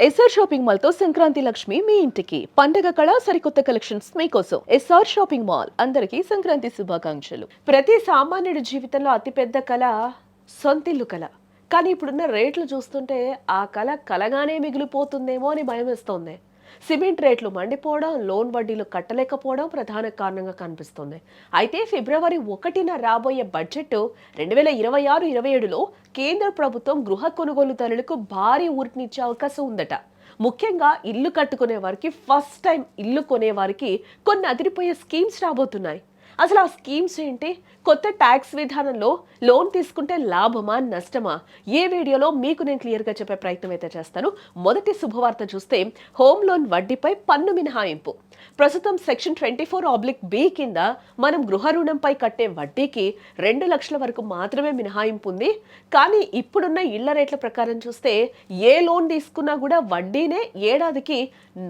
SR shopping mall తో సంక్రాంతి లక్ష్మి మీ ఇంటికి పండగ కళ సరికొత్త కలెక్షన్స్ మీకోసం. ఎస్ఆర్ షాపింగ్ మాల్ అందరికీ సంక్రాంతి శుభాకాంక్షలు. ప్రతి సామాన్యుడి జీవితంలో అతిపెద్ద కళ సొంతిల్లు కళ. కానీ ఇప్పుడున్న రేట్లు చూస్తుంటే ఆ కళ కలగానే మిగిలిపోతుందేమో అని భయమేస్తోంది. సిమెంట్ రేట్లు మండిపోవడం, లోన్ వడ్డీలు కట్టలేకపోవడం ప్రధాన కారణంగా కనిపిస్తోంది. అయితే ఫిబ్రవరి 1న రాబోయే బడ్జెట్ 2026-27లో కేంద్ర ప్రభుత్వం గృహ కొనుగోలుదారులకు భారీ ఊరటనిచ్చే అవకాశం ఉందట. ముఖ్యంగా ఇల్లు కట్టుకునే వారికి, ఫస్ట్ టైం ఇల్లు కొనే వారికి కొన్ని అదిరిపోయే స్కీమ్స్ రాబోతున్నాయి. అసలు ఆ స్కీమ్స్ ఏంటి? కొత్త ట్యాక్స్ విధానంలో లోన్ తీసుకుంటే లాభమా నష్టమా? ఏ వీడియోలో మీకు నేను క్లియర్గా చెప్పే ప్రయత్నం అయితే చేస్తాను. మొదటి శుభవార్త చూస్తే హోమ్ లోన్ వడ్డీపై పన్ను మినహాయింపు. ప్రస్తుతం సెక్షన్ 24(b) కింద మనం గృహ రుణంపై కట్టే వడ్డీకి 2 లక్షల వరకు మాత్రమే మినహాయింపు ఉంది. కానీ ఇప్పుడున్న ఇళ్ల రేట్ల ప్రకారం చూస్తే ఏ లోన్ తీసుకున్నా కూడా వడ్డీనే ఏడాదికి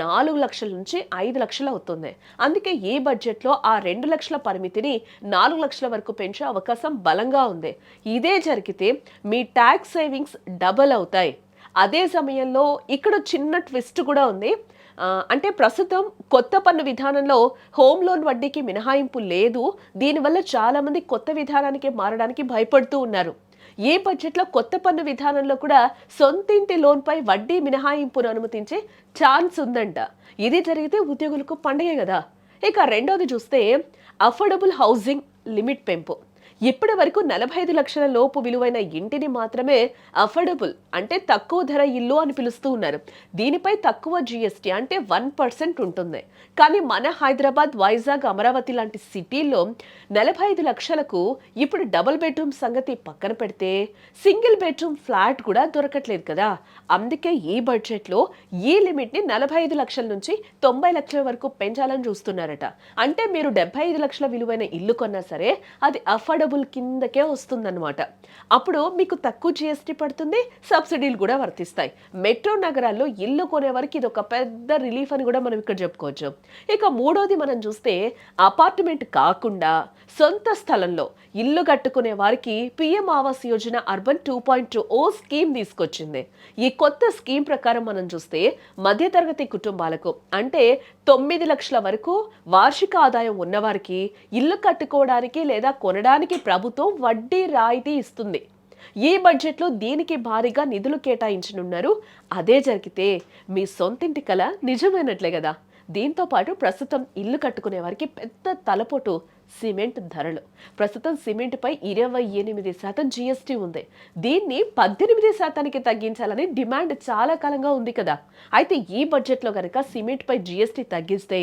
4 లక్షల నుంచి 5 లక్షలు అవుతుంది. అందుకే ఈ బడ్జెట్లో ఆ 2 లక్షల పరిమితిని 4 లక్షల వరకు పెంచే అవకాశం బలంగా ఉంది. ఇదే జరిగితే మీ ట్యాక్స్ సేవింగ్స్ డబుల్ అవుతాయి. అదే సమయంలో ఇక్కడ చిన్న ట్విస్ట్ కూడా ఉంది. అంటే ప్రస్తుతం కొత్త పన్ను విధానంలో హోమ్ లోన్ వడ్డీకి మినహాయింపు లేదు. దీనివల్ల చాలా మంది కొత్త విధానానికి మారడానికి భయపడుతూ ఉన్నారు. ఈ బడ్జెట్లో కొత్త పన్ను విధానంలో కూడా సొంతింటి లోన్పై వడ్డీ మినహాయింపును అనుమతించే ఛాన్స్ ఉందంట. ఇది జరిగితే ఉద్యోగులకు పండగే కదా. ఇక రెండోది చూస్తే అఫోర్డబుల్ హౌసింగ్ లిమిట్ పెంపు. ఇప్పటి వరకు 45 లక్షల లోపు విలువైన ఇంటిని మాత్రమే అఫోర్డబుల్ అంటే తక్కువ ధర ఇల్లు అని పిలుస్తూ ఉన్నారు. దీనిపై తక్కువ జీఎస్టీ అంటే 1% ఉంటుంది. కానీ మన హైదరాబాద్, వైజాగ్, అమరావతి లాంటి సిటీల్లో 45 లక్షలకు ఇప్పుడు డబుల్ బెడ్రూమ్ సంగతి పక్కన పెడితే సింగిల్ బెడ్రూమ్ ఫ్లాట్ కూడా దొరకట్లేదు కదా. అందుకే ఈ బడ్జెట్లో ఈ లిమిట్ని 45 లక్షల నుంచి 90 లక్షల వరకు పెంచాలని చూస్తున్నారట. అంటే మీరు 75 లక్షల విలువైన ఇల్లు కొన్నా సరే అది అఫోర్డబుల్ కిందకే వస్తుందన్నమాట. అప్పుడు మీకు తక్కువ జీఎస్టీ పడుతుంది, సబ్సిడీలు కూడా వర్తిస్తాయి. మెట్రో నగరాల్లో ఇల్లు కొనే వరకు ఇది ఒక పెద్ద రిలీఫ్ అని కూడా మనం ఇక్కడ చెప్పుకోవచ్చు. ఇక మూడోది మనం చూస్తే అపార్ట్మెంట్ కాకుండా సొంత స్థలంలో ఇల్లు కట్టుకునే వారికి PM Awas Yojana urban 2.0 scheme తీసుకొచ్చింది. ఈ కొత్త స్కీమ్ ప్రకారం మనం చూస్తే మధ్యతరగతి కుటుంబాలకు అంటే 9 లక్షల వరకు వార్షిక ఆదాయం ఉన్నవారికి ఇల్లు కట్టుకోవడానికి లేదా కొనడానికి ప్రభుత్వం వడ్డీ రాయితీ ఇస్తుంది. ఈ బడ్జెట్లో దీనికి భారీగా నిధులు కేటాయించనున్నారు. అదే జరిగితే మీ సొంతింటి కల నిజమైనట్లే కదా. దీంతో పాటు ప్రస్తుతం ఇల్లు కట్టుకునే వారికి పెద్ద తలపోటు సిమెంట్ ధరలు. ప్రస్తుతం సిమెంట్పై 28% జీఎస్టీ ఉంది. దీన్ని 18%కి తగ్గించాలని డిమాండ్ చాలా కాలంగా ఉంది కదా. అయితే ఈ బడ్జెట్లో కనుక సిమెంట్పై జీఎస్టీ తగ్గిస్తే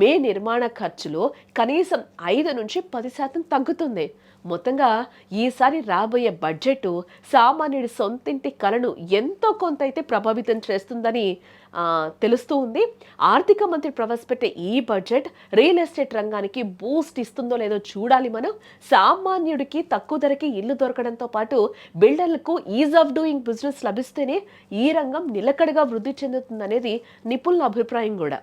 మే నిర్మాణ ఖర్చులో కనీసం 5-10% తగ్గుతుంది. మొత్తంగా ఈసారి రాబోయే బడ్జెట్ సామాన్యుడి సొంతింటి కలను ఎంతో కొంత అయితే ప్రభావితం చేస్తుందని తెలుస్తూ ఉంది. ఆర్థిక మంత్రి ప్రవేశపెట్టే ఈ బడ్జెట్ రియల్ ఎస్టేట్ రంగానికి బూస్ట్ ఇస్తుందో లేదో చూడాలి మనం. సామాన్యుడికి తక్కువ ధరకి ఇల్లు దొరకడంతో పాటు బిల్డర్లకు ఈజ్ ఆఫ్ డూయింగ్ బిజినెస్ లభిస్తేనే ఈ రంగం నిలకడగా వృద్ధి చెందుతుందనేది నిపుణుల అభిప్రాయం కూడా.